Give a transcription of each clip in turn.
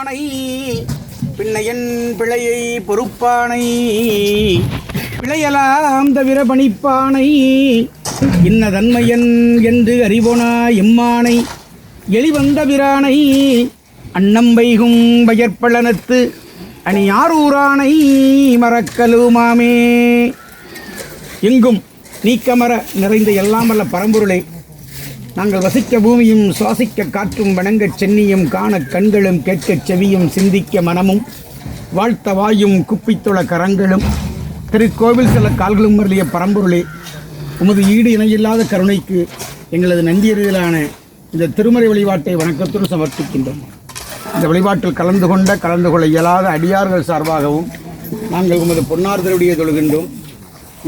பொறுப்பானை பின்னையன் பிழையை பொறுப்பானை பிழையலாம் தவிர பணிப்பானை இன்ன தன்மையன் என்று அறிவோனா எம்மானை எளிவந்த பிரானை அன்னம்பைகும் வயற்பழனத்து அணியாரூரானை மறக்கலுமாமே. எங்கும் நீக்கமர நிறைந்த எல்லாம் வல்ல பரம்பொருளை, நாங்கள் வசிக்க பூமியும் சுவாசிக்க காற்றும் வணங்கச் சென்னியும் காண கண்களும் கேட்கச் செவியும் சிந்திக்க மனமும் வாழ்த்த வாயும் குப்பித்துள கரங்களும் திருக்கோவில் சில கால்களும் மருளிய பரம்பொருளே, உமது ஈடு இணையில்லாத கருணைக்கு எங்களது நன்றியறிதலான இந்த திருமறை வழிபாட்டை வணக்கத்துடன் சமர்ப்பிக்கின்றோம். இந்த வழிபாட்டில் கலந்து கொள்ள இயலாத அடியார்கள் சார்பாகவும் நாங்கள் உமது பொன்னார் திருவடியை தொழுகின்றோம்.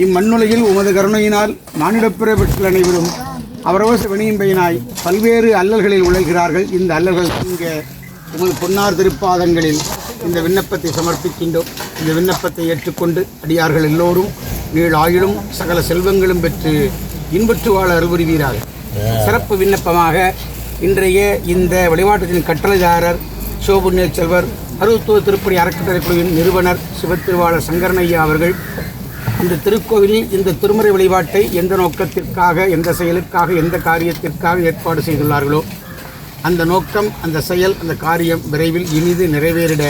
இம்மண்ணுலகில் உமது கருணையினால் மானிடப்பிற பெற்ற அனைவரும் அவரவச வினையின் பயனாய் பல்வேறு அல்லல்களில் உழைகிறார்கள். இந்த அல்லல்கள் இங்க உமது பொன்னார் திருப்பாதங்களில் இந்த விண்ணப்பத்தை சமர்ப்பிக்கின்றோம். இந்த விண்ணப்பத்தை ஏற்றுக்கொண்டு அடியார்கள் எல்லோரும் நீளாயிலும் சகல செல்வங்களும் பெற்று இன்பற்று வாழ அருள்புரிவீராக. சிறப்பு விண்ணப்பமாக இன்றைய இந்த வழிபாட்டத்தின் கட்டளைதாரர் சிவபுண்ணிய செல்வர் அருத்துவ திருப்பணி அறக்கட்டளை குழுவின் நிறுவனர் சிவத்திருவாளர் சங்கரனையா அவர்கள் இந்த திருக்கோவிலில் இந்த திருமறை வழிபாட்டை எந்த நோக்கத்திற்காக, எந்த செயலுக்காக, எந்த காரியத்திற்காக ஏற்பாடு செய்துள்ளார்களோ அந்த நோக்கம், அந்த செயல், அந்த காரியம் விரைவில் இனிது நிறைவேறிட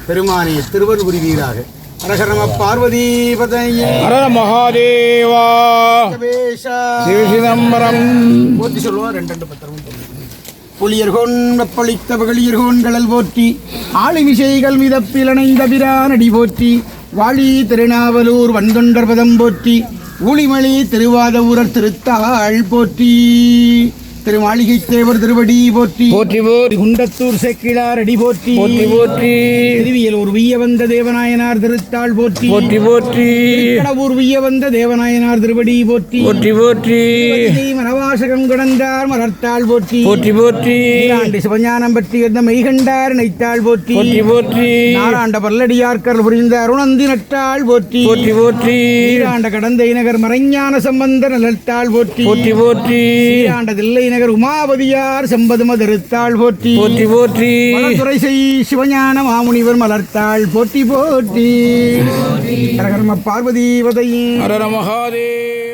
பெருமானை திருவருள் புரிவீராக. ஹரஹர நம பார்வதி பதையே ஹர மகாதேவா சிவசிதம்பரம் போற்றி சொல்லுவோம். 2 பத்திரமும் புலியர்கோன் வெப்பளித்த பகலியர்கோன் கடல் போற்றி ஆளுமிசைகள் மிதப்பில் அணைந்த பிரானடி போற்றி வாழி திருநாவலூர் வந்தொண்டர் பதம் போற்றி ஊழிமலி திருவாத ஊரர் திருத்தாள் போற்றி திருமாளிகை தேவர் திருவடி போற்றி போற்றி போற்றி குண்டத்தூர் செக்கிழார் அடி போற்றி போற்றி போற்றி திருவியலூர் விய வந்த தேவநாயனார் திருத்தாள் போற்றி போற்றி போற்றி கடவுர் விய வந்த தேவநாயனார் திருவடி போற்றி போற்றி போற்றி மனவாசகம் கடந்தார் மலர்த்தாள் போற்றி போற்றி போற்றி ஆண்டு சிவஞானம் பற்றி இருந்த மெய்கண்டார் நினைத்தாள் போற்றி போற்றி போற்றி நாராண்ட பல்லடியார்கர் புரிந்த அருணந்தி நட்டாள் போற்றி போற்றி போற்றி ஆண்ட கடந்தை நகர் மறைஞான சம்பந்த நலத்தாள் போற்றி போற்றி போற்றி ஆண்ட தில்லை நகர் உமாபதியார் செம்பதும திருத்தாள் போற்றி போற்றி போற்றி துறை செய் சிவஞான மாமுனிவர் மலர்த்தாள் போற்றி போற்றி ஹர ஹர பார்வதி பதையே ஹர மகாதேவ.